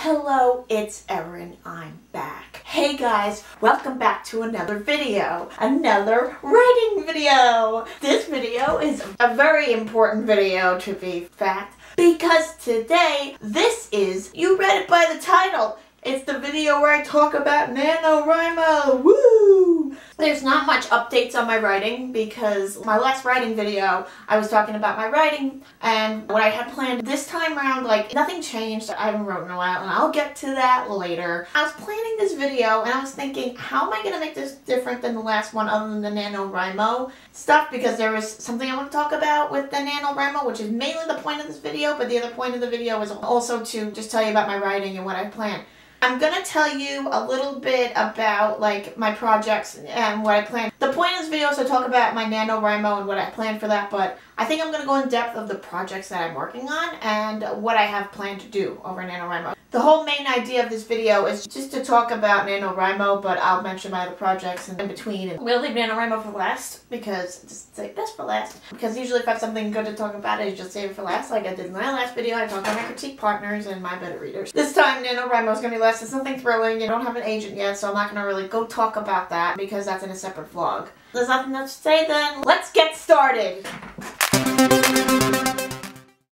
Hello, it's Erin. I'm back. Hey guys, welcome back to another video. Another writing video. This video is a very important video to be fact because today you read it by the title. It's the video where I talk about Nanowrimo. Woo! There's not much updates on my writing because my last writing video, I was talking about my writing and what I had planned. This time around, nothing changed. I haven't written in a while and I'll get to that later. I was planning this video and I was thinking, how am I going to make this different than the last one other than the Nanowrimo stuff? Because there was something I want to talk about with the Nanowrimo, which is mainly the point of this video, but the other point of the video is also to just tell you about my writing and what I plan. I'm going to tell you a little bit about my projects and what I plan. The point of this video is to talk about my Nanowrimo and what I plan for that, but I think I'm going to go in depth of the projects that I'm working on and what I have planned to do over Nanowrimo. The whole main idea of this video is just to talk about Nanowrimo, but I'll mention my other projects in between. And we'll leave Nanowrimo for last because just say best for last. Because usually if I have something good to talk about, I just save it for last. Like I did in my last video, I talked about my critique partners and my beta readers. This time Nanowrimo is going to be last. It's something thrilling. You don't have an agent yet, so I'm not going to really go talk about that because that's in a separate vlog. There's nothing else to say then. Let's get started.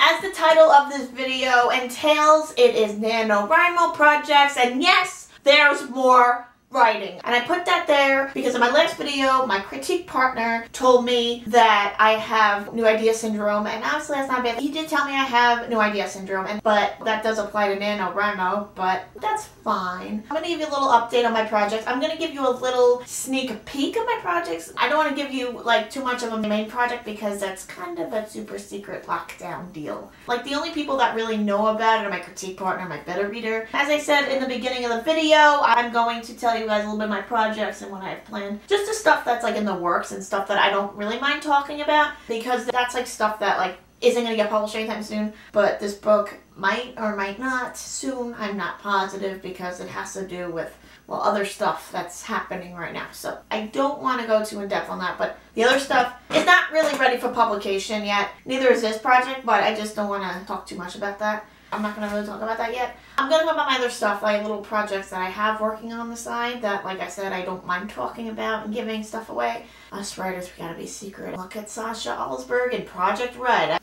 As the title of this video entails, it is Nanowrimo projects, and yes, there's more writing. And I put that there because in my last video, my critique partner told me that I have new idea syndrome, and honestly that's not bad. He did tell me I have new idea syndrome, but that does apply to Nanowrimo, but that's fine. I'm going to give you a little update on my projects. I'm going to give you a little sneak peek of my projects. I don't want to give you too much of a main project because that's kind of a super secret lockdown deal. The only people that really know about it are my critique partner, my beta reader. As I said in the beginning of the video, I'm going to tell you guys a little bit of my projects and what I have planned. Just the stuff that's in the works and stuff that I don't really mind talking about because that's stuff that isn't going to get published anytime soon. But this book might or might not soon. I'm not positive because it has to do with, well, other stuff that's happening right now. So I don't want to go too in depth on that, but the other stuff is not really ready for publication yet. Neither is this project, but I just don't want to talk too much about that. I'm not going to really talk about that yet. I'm going to talk about my other stuff, little projects that I have working on the side that, like I said, I don't mind talking about and giving stuff away. Us writers, we gotta be secret. Look at Sasha Alsberg in Project Red.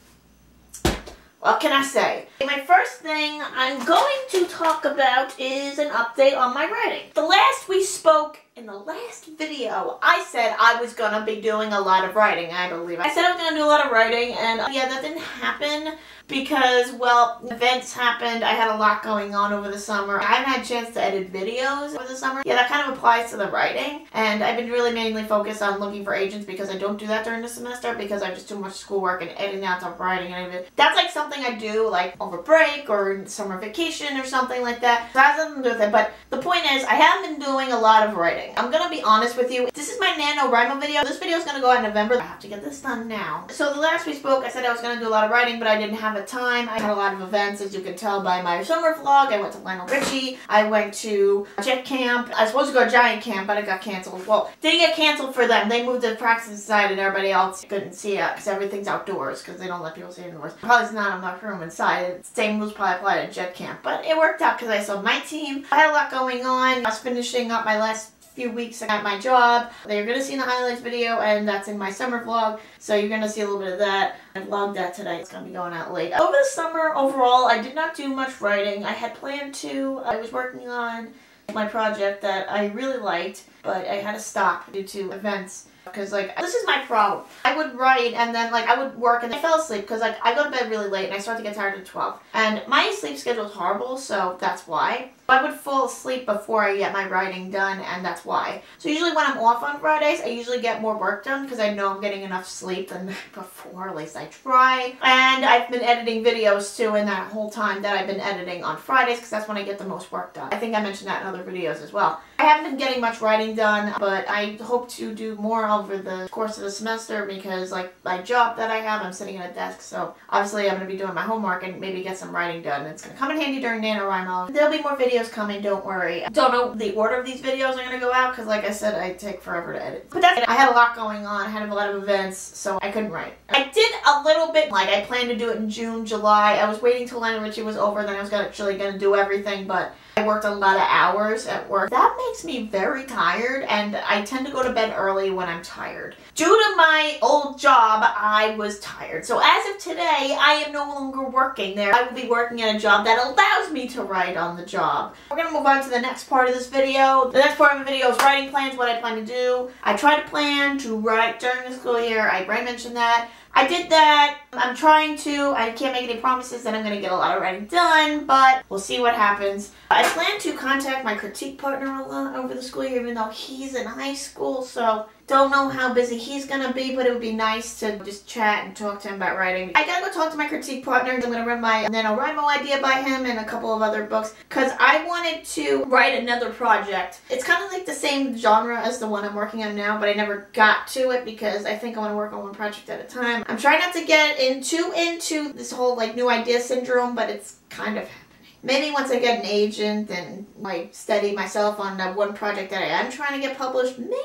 What can I say? My first thing I'm going to talk about is an update on my writing. The last we spoke in the last video, I said I was going to be doing a lot of writing, I believe. I said I was going to do a lot of writing, and yeah, that didn't happen because, well, events happened. I had a lot going on over the summer. I haven't had a chance to edit videos over the summer. Yeah, that kind of applies to the writing, and I've been really mainly focused on looking for agents because I don't do that during the semester because I have just too much schoolwork and editing out of writing and everything. That's something I do over break or summer vacation or something like that. So that has nothing to do with it, but the point is I haven't been doing a lot of writing. I'm gonna be honest with you. This is my Nanowrimo video. This video is gonna go out in November. I have to get this done now. So the last we spoke, I said I was gonna do a lot of writing, but I didn't have a time. I had a lot of events, as you can tell by my summer vlog. I went to Lionel Richie. I went to Jet Camp. I was supposed to go to Giant Camp, but it got canceled. Well, didn't get canceled for them. They moved to the practice inside, and everybody else couldn't see it because everything's outdoors because they don't let people see it indoors. Probably it's not enough room inside. The same rules probably apply to Jet Camp, but it worked out because I saw my team. I had a lot going on. I was finishing up my last few weeks at my job. You're going to see in the highlights video, and that's in my summer vlog, so you're going to see a little bit of that. I vlogged that today. It's going to be going out late. Over the summer, overall, I did not do much writing. I had planned to. I was working on my project that I really liked, but I had to stop due to events. Because, this is my problem. I would write, and then, I would work, and I fell asleep, because, I go to bed really late, and I start to get tired at 12. And my sleep schedule is horrible, so that's why. I would fall asleep before I get my writing done, and that's why. So usually when I'm off on Fridays, I usually get more work done, because I know I'm getting enough sleep the night before, at least I try. And I've been editing videos, too, in that whole time that I've been editing on Fridays, because that's when I get the most work done. I think I mentioned that in other videos as well. I haven't been getting much writing done, but I hope to do more over the course of the semester because, like, my job that I have, I'm sitting at a desk, so obviously I'm going to be doing my homework and maybe get some writing done. It's going to come in handy during NaNoWriMo. There'll be more videos coming, don't worry. Don't know the order of these videos are going to go out because, like I said, I take forever to edit. But that's it. I had a lot going on. I had a lot of events, so I couldn't write. I did a little bit, like I planned to do it in June, July. I was waiting till Nanowrimo was over, then I was actually going to do everything, but I worked a lot of hours at work. That makes me very tired, and I tend to go to bed early when I'm tired. Due to my old job, I was tired. So as of today, I am no longer working there. I will be working at a job that allows me to write on the job. We're going to move on to the next part of this video. The next part of the video is writing plans, what I plan to do. I try to plan to write during the school year. I already mentioned that. I did that. I'm trying to. I can't make any promises that I'm going to get a lot of writing done, but we'll see what happens. I plan to contact my critique partner a lot over the school year, even though he's in high school, so don't know how busy he's going to be, but it would be nice to just chat and talk to him about writing. I gotta go talk to my critique partner. I'm going to run my Nanowrimo idea by him and a couple of other books, because I wanted to write another project. It's kind of like the same genre as the one I'm working on now, but I never got to it because I think I want to work on one project at a time. I'm trying not to get into this whole like new idea syndrome, but it's kind of happening. Maybe once I get an agent and like steady myself on that one project that I am trying to get published, maybe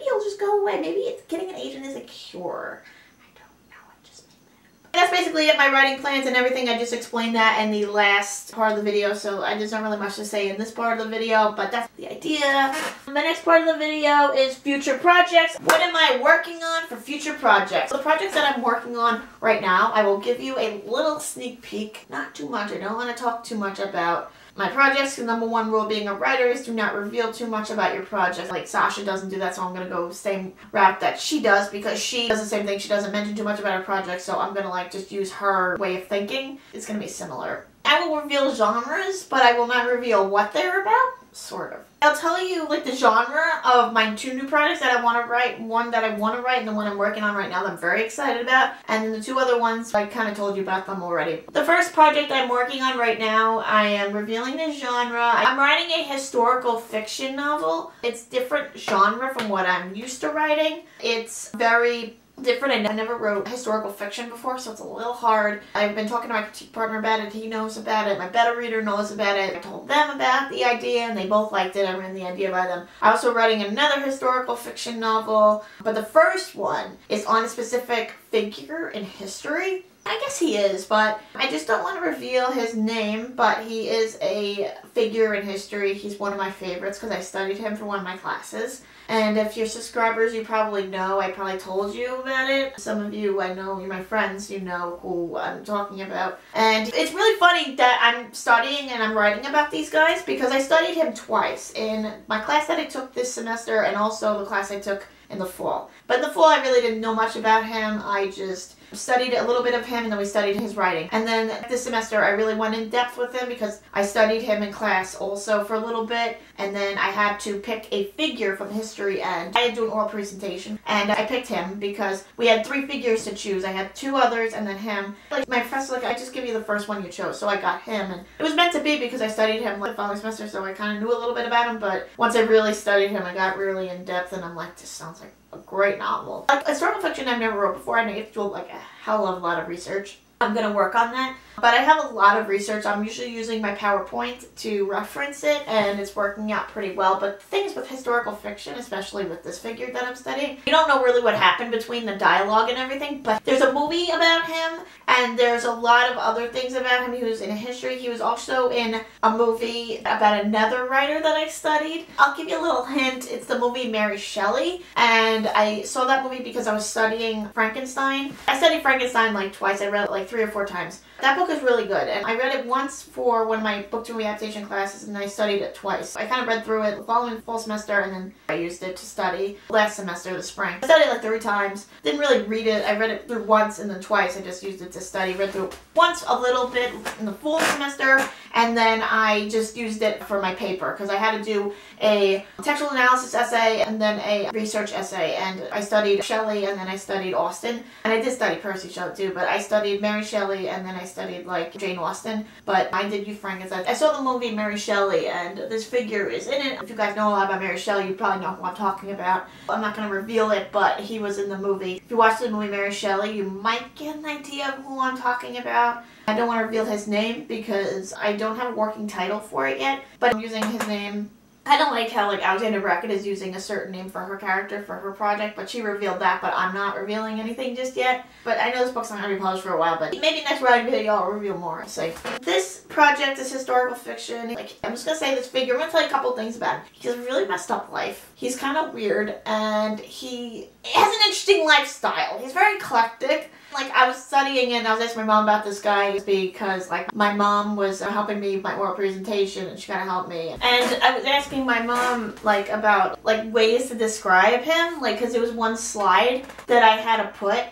it'll just go away. Maybe getting an agent is a cure. I don't know. I just made that. That's basically it. My writing plans and everything. I just explained that in the last part of the video, so I just don't really much to say in this part of the video, but that's the idea. The next part of the video is future projects. What am I working on for future projects? The projects that I'm working on right now, I will give you a little sneak peek. Not too much. I don't want to talk too much about my projects. The number one rule being a writer is do not reveal too much about your project. Like Sasha doesn't do that, so I'm going to go same route that she does because she does the same thing. She doesn't mention too much about her project, so I'm going to like just use her way of thinking. It's going to be similar. I will reveal genres, but I will not reveal what they're about. Sort of. I'll tell you like the genre of my two new projects that I want to write. One that I want to write and the one I'm working on right now that I'm very excited about. And then the two other ones, I kind of told you about them already. The first project I'm working on right now, I am revealing the genre. I'm writing a historical fiction novel. It's different genre from what I'm used to writing. It's very different. I never wrote historical fiction before, so it's a little hard. I've been talking to my critique partner about it. He knows about it. My beta reader knows about it. I told them about the idea, and they both liked it. I ran the idea by them. I'm also writing another historical fiction novel, but the first one is on a specific figure in history. I guess he is, but I just don't want to reveal his name, but he is a figure in history. He's one of my favorites because I studied him for one of my classes. And if you're subscribers, you probably know, I probably told you about it. Some of you, I know, you're my friends, you know who I'm talking about. And it's really funny that I'm studying and I'm writing about these guys because I studied him twice. In my class that I took this semester and also the class I took in the fall. But in the fall, I really didn't know much about him. I just studied a little bit of him and then we studied his writing. And then this semester I really went in depth with him because I studied him in class also for a little bit, and then I had to pick a figure from history and I had to do an oral presentation, and I picked him because we had 3 figures to choose. I had 2 others and then him. Like my professor, like, I just give you the first one you chose, so I got him, and it was meant to be because I studied him like the following semester, so I kind of knew a little bit about him, but once I really studied him I got really in depth and I'm like, this sounds like a great novel. Like historical fiction I've never wrote before, and I have to do like a hell of a lot of research. I'm going to work on that. But I have a lot of research. I'm usually using my PowerPoint to reference it, and it's working out pretty well. But things with historical fiction, especially with this figure that I'm studying, you don't know really what happened between the dialogue and everything, but there's a movie about him, and there's a lot of other things about him. He was in history. He was also in a movie about another writer that I studied. I'll give you a little hint. It's the movie Mary Shelley, and I saw that movie because I was studying Frankenstein. I studied Frankenstein like twice. I read it like 3 or 4 times. That book is really good, and I read it once for one of my book to adaptation classes, and I studied it twice. I kind of read through it the following fall semester, and then I used it to study last semester, the spring. I studied it like 3 times. Didn't really read it. I read it through once and then twice. I just used it to study. Read through once a little bit in the fall semester, and and then I just used it for my paper because I had to do a textual analysis essay and then a research essay, and I studied Shelley and then I studied Austen, and I did study Percy Shelley too, but I studied Mary Shelley and then I studied like Jane Austen, but I did use Frankenstein. I saw the movie Mary Shelley and this figure is in it. If you guys know a lot about Mary Shelley, you probably know who I'm talking about. I'm not going to reveal it, but he was in the movie. If you watch the movie Mary Shelley, you might get an idea of who I'm talking about. I don't want to reveal his name because I don't have a working title for it yet, but I'm using his name. I don't like how Alexandra Brackett is using a certain name for her character for her project, but she revealed that, but I'm not revealing anything just yet. But I know this book's not going to be published for a while, but maybe next writing video I'll reveal more. So this project is historical fiction. I'm just going to say this figure. I'm going to tell you a couple things about him. He has a really messed up life. He's kind of weird, and he has an interesting lifestyle. He's very eclectic. I was studying and I was asking my mom about this guy because my mom was helping me with my oral presentation and she kind of helped me. And I was asking my mom about ways to describe him, because there was one slide that I had to put,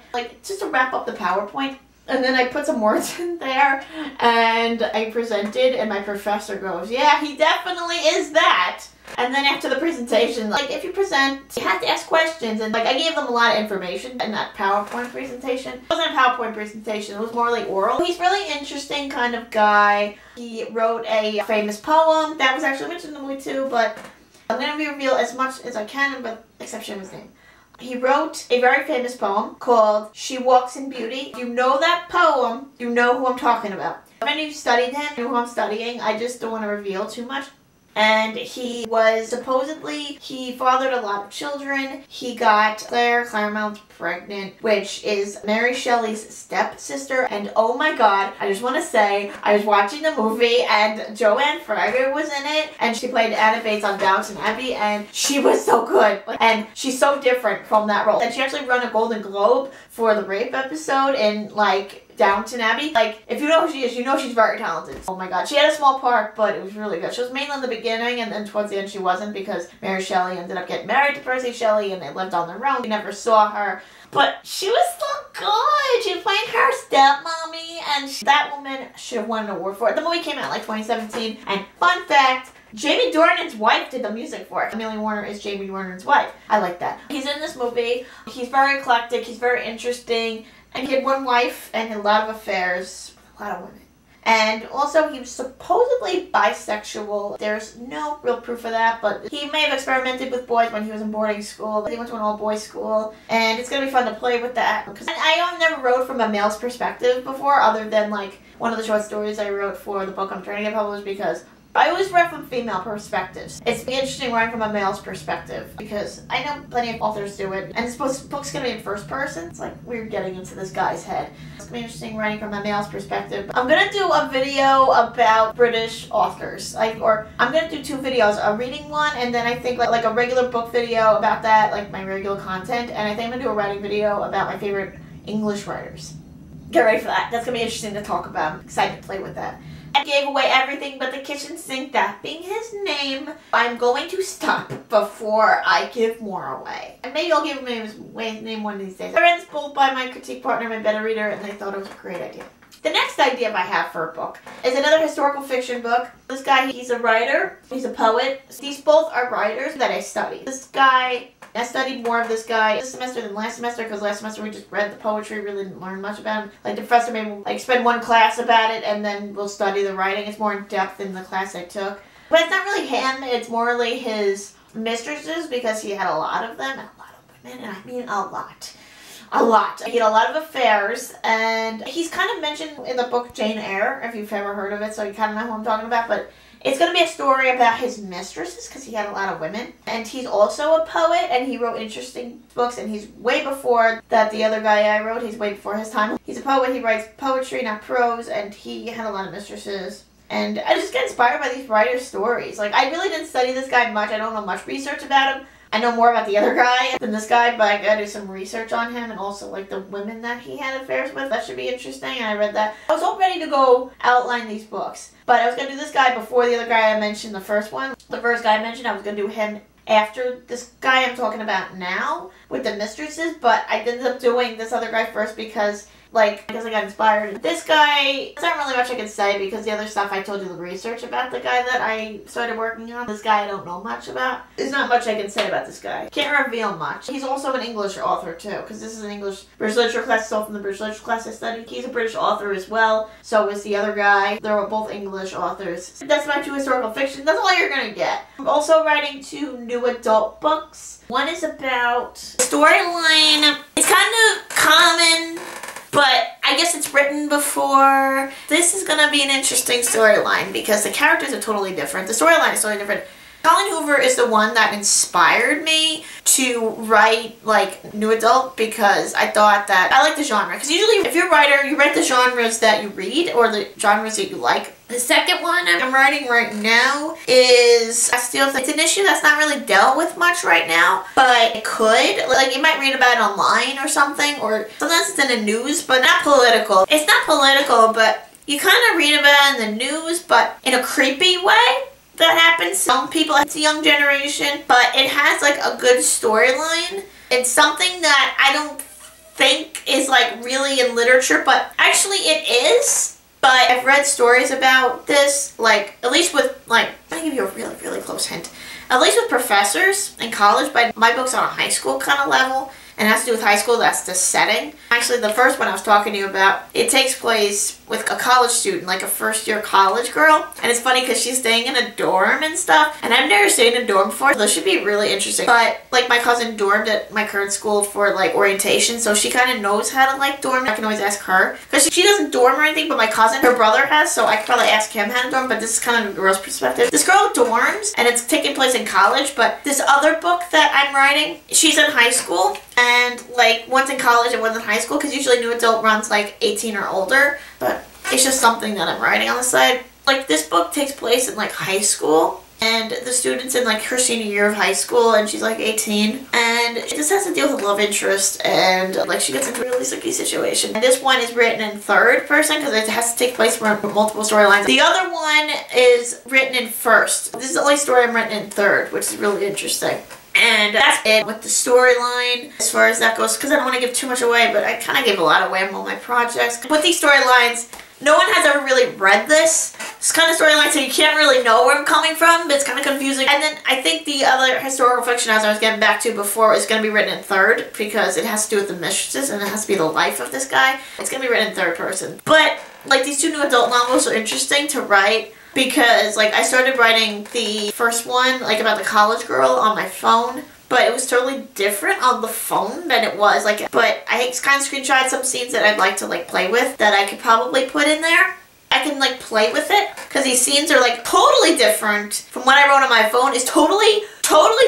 just to wrap up the PowerPoint. And then I put some words in there and I presented and my professor goes, yeah, he definitely is that. And then after the presentation, if you present, you have to ask questions. And I gave them a lot of information in that PowerPoint presentation. It wasn't a PowerPoint presentation, it was more oral. He's a really interesting kind of guy. He wrote a famous poem that was actually mentioned in the movie too, but I'm going to reveal as much as I can, but exception his name. He wrote a very famous poem called She Walks in Beauty. If you know that poem, you know who I'm talking about. If any of you studied him, you know who I'm studying. I just don't want to reveal too much. And he was he fathered a lot of children. He got Claire Claremont pregnant, which is Mary Shelley's stepsister. And oh my god, I just want to say, I was watching the movie and Joanne Fragger was in it, and she played Anna Bates on Downton Abbey, and she was so good. And she's so different from that role. And she actually won a Golden Globe for the rape episode in Downton Abbey. If you know who she is, you know she's very talented. Oh my god. She had a small part, but it was really good. She was mainly in the beginning, and then towards the end she wasn't because Mary Shelley ended up getting married to Percy Shelley and they lived on their own. We never saw her. But she was so good. She was playing her stepmommy, and that woman should have won an award for it. The movie came out 2017, and fun fact, Jamie Dornan's wife did the music for it. Amelia Warner is Jamie Dornan's wife. I like that. He's in this movie. He's very eclectic. He's very interesting. And he had one wife and a lot of affairs with a lot of women. And also he was supposedly bisexual. There's no real proof of that, but he may have experimented with boys when he was in boarding school. He went to an all-boys school, and it's going to be fun to play with that. Because I never wrote from a male's perspective before, other than one of the short stories I wrote for the book I'm trying to get published, because I always write from female perspectives. It's interesting writing from a male's perspective because I know plenty of authors do it, and this book's going to be in first person. It's we're getting into this guy's head. It's going to be interesting writing from a male's perspective. I'm going to do a video about British authors, or I'm going to do two videos, a reading one, and then I think like a regular book video about that, my regular content, and I think I'm going to do a writing video about my favorite English writers. Get ready for that. That's going to be interesting to talk about. I'm excited to play with that. I gave away everything but the kitchen sink, that being his name. I'm going to stop before I give more away. And maybe I'll give him his name one of these days. I read this book by my critique partner, my beta reader, and they thought it was a great idea. The next idea I have for a book is another historical fiction book. This guy, he's a writer, he's a poet. These both are writers that I study. This guy, I studied more of this guy this semester than last semester, because last semester we just read the poetry, really didn't learn much about him. The professor maybe spend one class about it and then we'll study the writing. It's more in depth than the class I took. But it's not really him, it's more really his mistresses, because he had a lot of them, and a lot of women, and I mean a lot. A lot. He had a lot of affairs, and he's kind of mentioned in the book Jane Eyre, if you've ever heard of it, so you kind of know who I'm talking about, but it's going to be a story about his mistresses, because he had a lot of women. And he's also a poet, and he wrote interesting books, and he's way before that the other guy I wrote. He's way before his time. He's a poet, he writes poetry, not prose, and he had a lot of mistresses. And I just get inspired by these writers' stories. I really didn't study this guy much. I don't know much research about him. I know more about the other guy than this guy, but I gotta do some research on him, and also the women that he had affairs with. That should be interesting, and I read that. I was all ready to go outline these books, but I was gonna do this guy before the other guy I mentioned, the first one. The first guy I mentioned, I was gonna do him after this guy I'm talking about now with the mistresses, but I ended up doing this other guy first because like, I guess I got inspired. This guy, there's not really much I can say because the other stuff I told you the research about the guy that I started working on. This guy I don't know much about. There's not much I can say about this guy. Can't reveal much. He's also an English author too, because this is an English British literature class. It's all from the British literature class I studied. He's a British author as well. So is the other guy. They're both English authors. That's my 2 historical fiction. That's all you're gonna get. I'm also writing 2 new adult books. One is about storyline. It's kind of common, but I guess it's written before. This is gonna be an interesting storyline because the characters are totally different. The storyline is totally different. Colleen Hoover is the one that inspired me to write like new adult because I thought that I like the genre. Because usually if you're a writer, you write the genres that you read or the genres that you like. The second one I'm writing right now is it's an issue that's not really dealt with much right now, but it could. Like you might read about it online or something, or sometimes it's in the news, but not political. It's not political, but you kind of read about it in the news, but in a creepy way. That happens. Some people, it's a young generation, but it has like a good storyline. It's something that I don't think is like really in literature, but actually it is. But I've read stories about this, like at least with like, I'm gonna give you a really, really close hint. At least with professors in college, but my book's on a high school kind of level. And it has to do with high school, that's the setting. Actually, the first one I was talking to you about, it takes place with a college student, like a first-year college girl. And it's funny because she's staying in a dorm and stuff. And I've never stayed in a dorm before. This should be really interesting. But, like, my cousin dormed at my current school for, like, orientation. So she kind of knows how to, like, dorm. I can always ask her. Because she doesn't dorm or anything, but my cousin, her brother has. So I could probably ask him how to dorm. But this is kind of a girl's perspective. This girl dorms, and it's taking place in college. But this other book that I'm writing, she's in high school. And like one's in college and one's in high school because usually new adult runs like 18 or older, but it's just something that I'm writing on the side. Like this book takes place in like high school and the student's in like her senior year of high school and she's like 18 and it just has to deal with love interest and like she gets into a really sticky situation. And this one is written in third person because it has to take place from multiple storylines. The other one is written in first. This is the only story I'm written in third, which is really interesting. And that's it with the storyline as far as that goes, because I don't want to give too much away, but I kind of gave a lot away on all my projects. With these storylines, no one has ever really read this kind of storyline, so you can't really know where I'm coming from, but it's kind of confusing. And then I think the other historical fiction, as I was getting back to before, is going to be written in third, because it has to do with the mistresses, and it has to be the life of this guy. It's going to be written in third person. But, like, these 2 new adult novels are interesting to write, because like I started writing the first one like about the college girl on my phone, but it was totally different on the phone than it was like, but I kind of screenshot some scenes that I'd like to like play with that I could probably put in there. I can like play with it because these scenes are like totally different from what I wrote on my phone. Is totally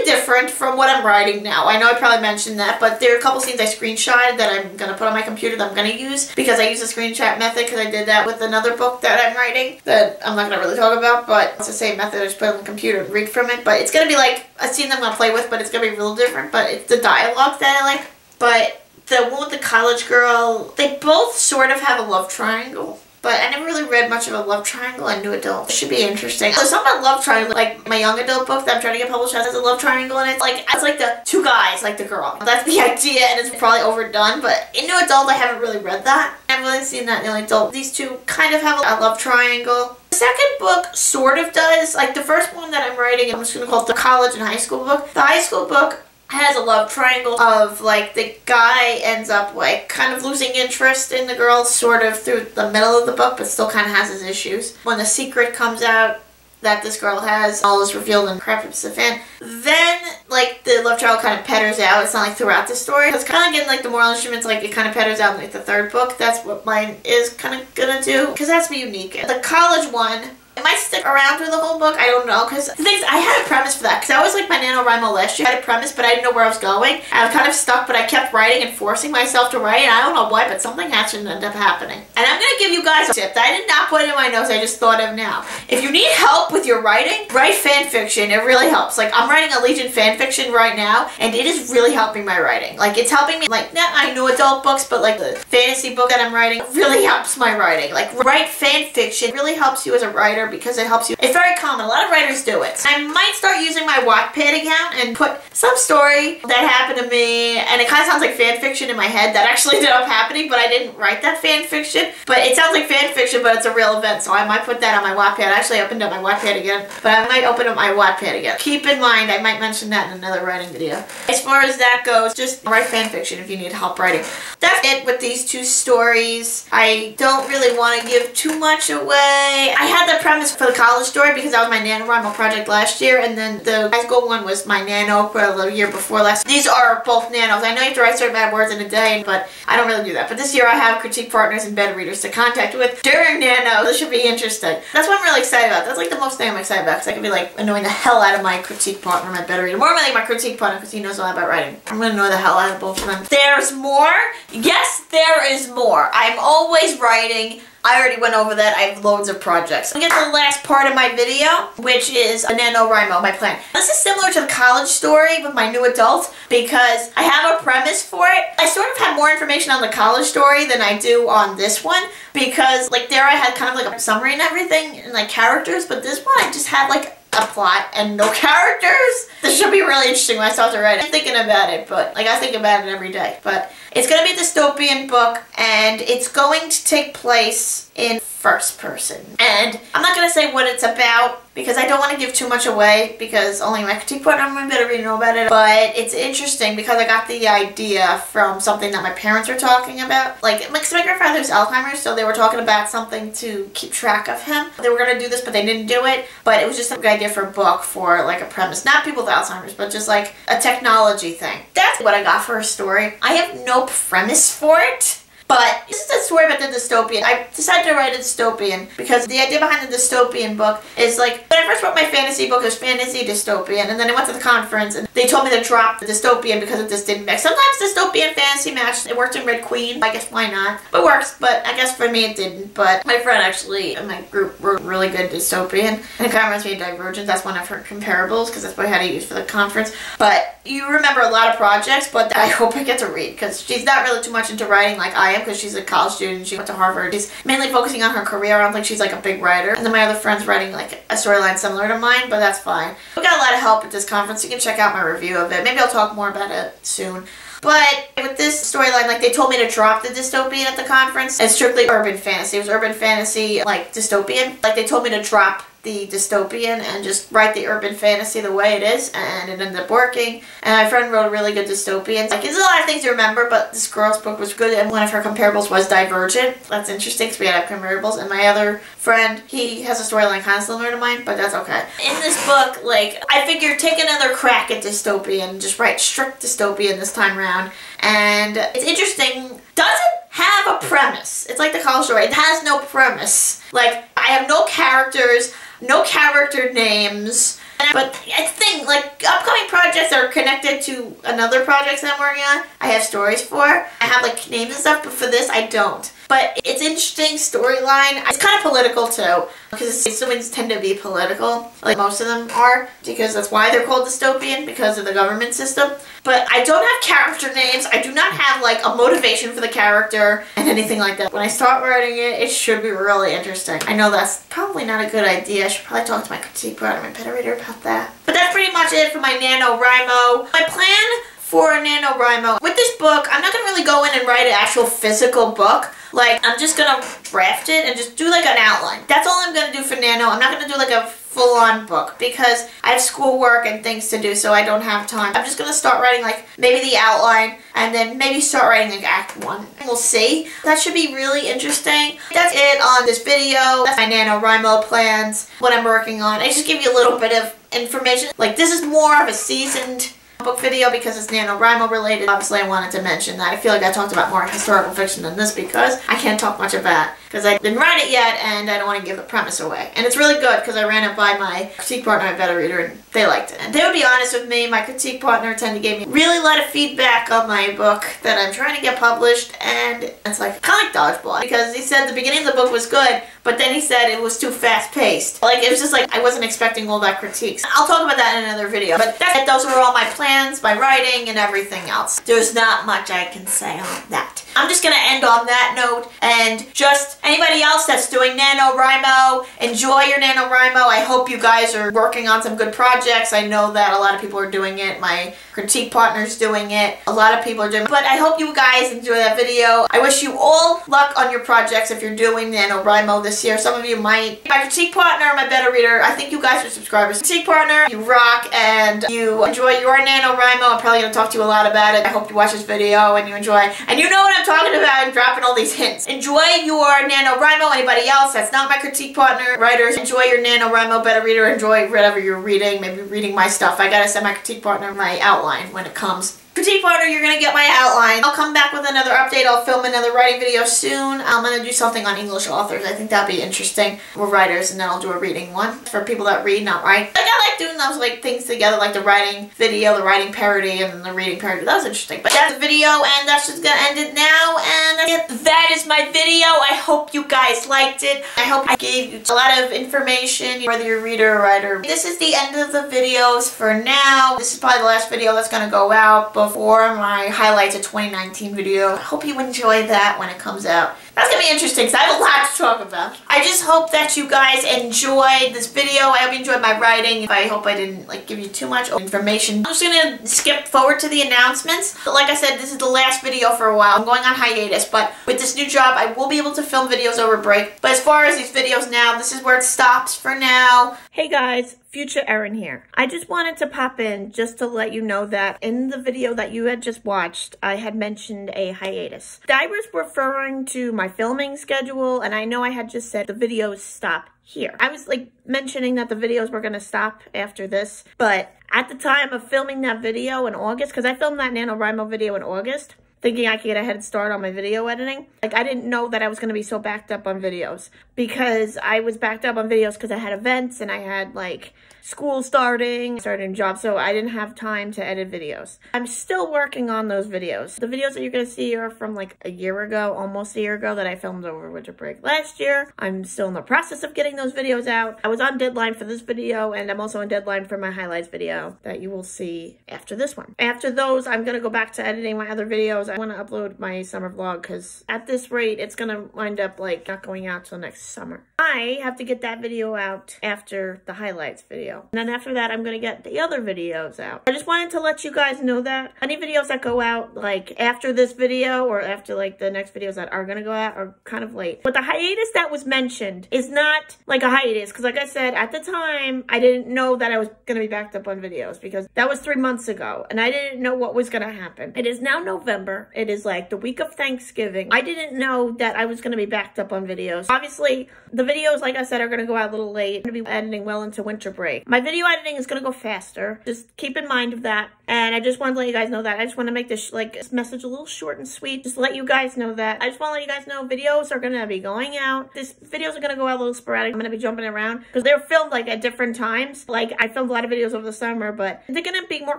different from what I'm writing now. I know I probably mentioned that, but there are a couple scenes I screenshotted that I'm going to put on my computer that I'm going to use because I use the screenshot method because I did that with another book that I'm writing that I'm not going to really talk about, but it's the same method. I just put it on the computer and read from it. But it's going to be like a scene that I'm going to play with, but it's going to be real different, but it's the dialogue that I like. But the one with the college girl, they both sort of have a love triangle. But I never really read much of a love triangle in new adult. It should be interesting. There's something about love triangle, like my young adult book that I'm trying to get published has a love triangle in it. It's like the 2 guys, like the girl. That's the idea, and it's probably overdone. But in new adult, I haven't really read that. I haven't really seen that in new adult. These 2 kind of have a love triangle. The second book sort of does. Like the first one that I'm writing, I'm just gonna call it the college and high school book. The high school book has a love triangle of like the guy ends up like kind of losing interest in the girl sort of through the middle of the book, but still kind of has his issues. When the secret comes out that this girl has, all is revealed and crap it's a fan, then like the love triangle kind of petters out. It's not like throughout the story. It's kind of getting like the moral instruments, like it kind of petters out in like the third book. That's what mine is kind of gonna do because that's be unique. The college one, it might stick around through the whole book, I don't know, because the thing is, I had a premise for that, because I always like my Nanowrimo last year. I had a premise, but I didn't know where I was going. I was kind of stuck, but I kept writing and forcing myself to write, and I don't know why, but something actually ended up happening. And I'm going to give you guys a tip that I did not put in my notes, I just thought of now. If you need help with your writing, write fan fiction. It really helps. Like, I'm writing a Legion fan fiction right now, and it is really helping my writing. Like, it's helping me, like, not I know adult books, but like the fantasy book that I'm writing really helps my writing. Like, write fan fiction. It really helps you as a writer. writer because it helps you. It's very common. A lot of writers do it. I might start using my Wattpad account and put some story that happened to me, and it kind of sounds like fan fiction in my head that actually ended up happening, but I didn't write that fan fiction. But it sounds like fan fiction, but it's a real event, so I might put that on my Wattpad. I actually opened up my Wattpad again, but I might open up my Wattpad again. Keep in mind, I might mention that in another writing video. As far as that goes, just write fan fiction if you need help writing. That's it with these two stories. I don't really want to give too much away. I had the premise for the college story because that was my Nanowrimo project last year, and then the high school one was my Nano for the year before last. These are both Nanos. I know you have to write certain amount of words in a day, but I don't really do that. But this year I have critique partners and beta readers to contact with during Nano. This should be interesting. That's what I'm really excited about. That's like the most thing I'm excited about because I can be like annoying the hell out of my critique partner, my beta reader. More than like my critique partner because he knows a lot about writing. I'm going to annoy the hell out of both of them. There's more? Yes, there is more. I'm always writing. I already went over that. I have loads of projects. We get to the last part of my video, which is a Nanowrimo, my plan. This is similar to the college story with my new adult because I have a premise for it. I sort of have more information on the college story than I do on this one because like there I had kind of like a summary and everything and like characters, but this one I just had like a plot and no characters. This should be really interesting when I start to write it. I'm thinking about it, but like I think about it every day. But it's going to be a dystopian book and it's going to take place in first person. And I'm not going to say what it's about because I don't want to give too much away because only my critique partner and my beta reader know about it. But it's interesting because I got the idea from something that my parents were talking about. Like my grandfather's Alzheimer's, so they were talking about something to keep track of him. They were going to do this, but they didn't do it. But it was just a good idea for a book for like a premise. Not people with Alzheimer's, but just like a technology thing. That's what I got for a story. I have no premise for it. But this is a story about the dystopian. I decided to write a dystopian because the idea behind the dystopian book is like, when I first wrote my fantasy book, it was fantasy dystopian, and then I went to the conference and they told me to drop the dystopian because it just didn't mix. Sometimes dystopian and fantasy match. It worked in Red Queen. I guess why not? But it works, but I guess for me it didn't. But my friend actually in my group wrote really good dystopian, and it kind of reminds me of Divergent. That's one of her comparables because that's what I had to use for the conference. But you remember a lot of projects, but I hope I get to read because she's not really too much into writing like I am because she's a college student. She went to Harvard. She's mainly focusing on her career. I don't think she's like a big writer. And then my other friend's writing like a storyline similar to mine, but that's fine. We got a lot of help at this conference. You can check out my review of it. Maybe I'll talk more about it soon. But with this storyline, like they told me to drop the dystopian at the conference. It's strictly urban fantasy. It was urban fantasy, like dystopian. Like they told me to drop the dystopian and just write the urban fantasy the way it is, and it ended up working. And my friend wrote a really good dystopian. Like, there's a lot of things to remember, but this girl's book was good, and one of her comparables was Divergent. That's interesting because we had comparables. And my other friend, he has a storyline kind of similar to mine, but that's okay. In this book, like, I figured take another crack at dystopian, just write strict dystopian this time around. And it's interesting. Doesn't have a premise. It's like the college story. It has no premise. Like, I have no characters, no character names. But it's the thing, like, upcoming projects that are connected to another projects that I'm working on, I have stories for. I have, like, names and stuff, but for this, I don't. But it's interesting storyline. It's kind of political, too, because dystopians tend to be political, like most of them are, because that's why they're called dystopian, because of the government system. But I don't have character names. I do not have, like, a motivation for the character and anything like that. When I start writing it, it should be really interesting. I know that's probably not a good idea. I should probably talk to my critique partner, my beta reader about that. But that's pretty much it for my Nanowrimo. My plan for a Nanowrimo. With this book, I'm not going to really go in and write an actual physical book. Like, I'm just going to draft it and just do like an outline. That's all I'm going to do for Nano. I'm not going to do like a full-on book because I have schoolwork and things to do, so I don't have time. I'm just going to start writing like maybe the outline and then maybe start writing like Act 1. We'll see. That should be really interesting. That's it on this video. That's my Nanowrimo plans, what I'm working on. I just give you a little bit of information. Like, this is more of a seasoned book video because it's Nanowrimo related. Obviously, I wanted to mention that. I feel like I talked about more historical fiction than this because I can't talk much about it because I didn't write it yet and I don't want to give the premise away. And it's really good because I ran it by my critique partner, my beta reader, and they liked it. And they would be honest with me. My critique partner tended to give me really a lot of feedback on my book that I'm trying to get published, and it's like kind of like dodgeball because he said the beginning of the book was good, but then he said it was too fast-paced. Like, it was just like I wasn't expecting all that critiques. I'll talk about that in another video. But that's it. Those were all my plans, my writing, and everything else. There's not much I can say on that. I'm just going to end on that note, and just anybody else that's doing NaNoWrimo, enjoy your NaNoWrimo. I hope you guys are working on some good projects. I know that a lot of people are doing it. My critique partner's doing it. A lot of people are doing it. But I hope you guys enjoy that video. I wish you all luck on your projects if you're doing NaNoWrimo this year. Some of you might. My critique partner, my beta reader, I think you guys are subscribers. Critique partner, you rock and you enjoy your NaNoWrimo. I'm probably going to talk to you a lot about it. I hope you watch this video and you enjoy. And you know what I'm talking about and dropping all these hints. Enjoy your NaNoWrimo. Anybody else that's not my critique partner, writers, enjoy your NaNoWrimo beta reader. Enjoy whatever you're reading. Maybe reading my stuff. I gotta send my critique partner my outline when it comes. Critique partner, you're gonna get my outline. I'll come back with another update. I'll film another writing video soon. I'm gonna do something on English authors. I think that'd be interesting. We're writers, and then I'll do a reading one for people that read, not write. Like, I like doing those like things together, like the writing video, the writing parody, and then the reading parody. That was interesting. But that's the video, and that's just gonna end it now. And that's it. That is my video. I hope you guys liked it. I hope I gave you a lot of information, whether you're a reader or writer. This is the end of the videos for now. This is probably the last video that's gonna go out before my highlights of 2019 video. I hope you enjoy that when it comes out. That's gonna be interesting because I have a lot to talk about. I just hope that you guys enjoyed this video. I hope you enjoyed my writing. I hope I didn't like give you too much information. I'm just gonna skip forward to the announcements. But like I said, this is the last video for a while. I'm going on hiatus, but with this new job, I will be able to film videos over break. But as far as these videos now, this is where it stops for now. Hey guys, Future Erin here. I just wanted to pop in just to let you know that in the video that you had just watched, I had mentioned a hiatus. I was referring to my filming schedule, and I know I had just said the videos stop here. I was like mentioning that the videos were gonna stop after this, but at the time of filming that video in August, because I filmed that NaNoWrimo video in August, thinking I could get a head start on my video editing. Like, I didn't know that I was going to be so backed up on videos, because I was backed up on videos because I had events and I had like school starting, starting a job, so I didn't have time to edit videos. I'm still working on those videos. The videos that you're going to see are from like a year ago, almost a year ago, that I filmed over winter break last year. I'm still in the process of getting those videos out. I was on deadline for this video, and I'm also on deadline for my highlights video that you will see after this one. After those, I'm going to go back to editing my other videos. I want to upload my summer vlog because at this rate, it's going to wind up like not going out till next summer. I have to get that video out after the highlights video. And then after that, I'm going to get the other videos out. I just wanted to let you guys know that any videos that go out like after this video or after like the next videos that are going to go out are kind of late. But the hiatus that was mentioned is not like a hiatus, because like I said, at the time, I didn't know that I was going to be backed up on videos, because that was 3 months ago and I didn't know what was going to happen. It is now November. It is like the week of Thanksgiving. I didn't know that I was going to be backed up on videos. Obviously, the videos, like I said, are going to go out a little late. I'm going to be editing well into winter break. My video editing is going to go faster. Just keep in mind of that. And I just wanted to let you guys know that. I just want to make this this message a little short and sweet. Just to let you guys know that. I just want to let you guys know videos are going to be going out. Videos are going to go out a little sporadic. I'm going to be jumping around because they're filmed like at different times. Like, I filmed a lot of videos over the summer, but they're going to be more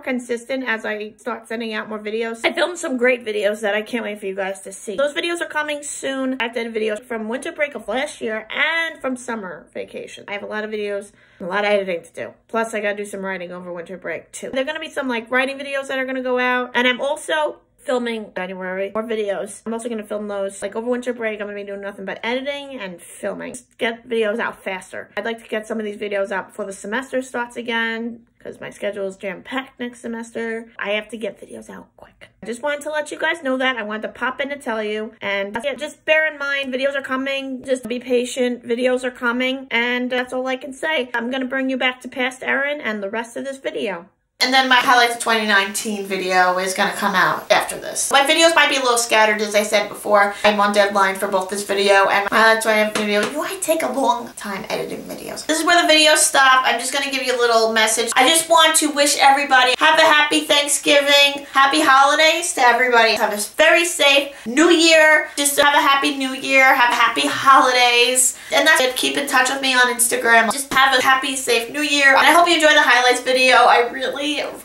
consistent as I start sending out more videos. I filmed some great videos that I can't wait for you guys to see. Those videos are coming soon. I've done videos from winter break of last year and from summer vacation. I have a lot of videos, a lot of editing to do. Plus, I gotta do some writing over winter break too. There are gonna be some like writing videos that are gonna go out, and I'm also filming January more videos. I'm also gonna film those like over winter break. I'm gonna be doing nothing but editing and filming. Just get videos out faster. I'd like to get some of these videos out before the semester starts again, because my schedule is jam-packed next semester. I have to get videos out quick. I just wanted to let you guys know that. I wanted to pop in to tell you. And yeah, just bear in mind, videos are coming. Just be patient. Videos are coming. And that's all I can say. I'm going to bring you back to past Erin and the rest of this video. And then my highlights of 2019 video is going to come out after this. My videos might be a little scattered, as I said before. I'm on deadline for both this video and my highlights 2019 video. You know, I take a long time editing videos. This is where the videos stop. I'm just going to give you a little message. I just want to wish everybody have a happy Thanksgiving, happy holidays to everybody. Have a very safe New Year. Just have a happy New Year. Have happy holidays. And that's it. Keep in touch with me on Instagram. Just have a happy, safe New Year. And I hope you enjoyed the highlights video. I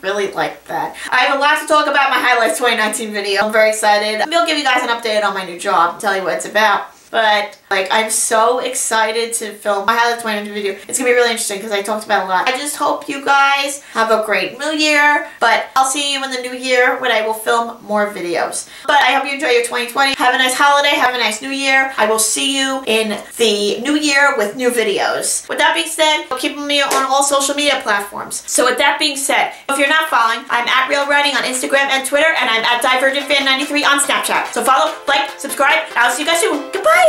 really like that. I have a lot to talk about my highlights 2019 video. I'm very excited. Maybe I'll give you guys an update on my new job, tell you what it's about. But like, I'm so excited to film my highlights 2020 video. It's gonna be really interesting because I talked about it a lot. I just hope you guys have a great new year, but I'll see you in the new year when I will film more videos. But I hope you enjoy your 2020. Have a nice holiday, have a nice new year. I will see you in the new year with new videos. With that being said, keep me on all social media platforms. So with that being said, if you're not following, I'm at Real Writing on Instagram and Twitter, and I'm at DivergentFan93 on Snapchat. So follow, like, subscribe, and I'll see you guys soon. Goodbye!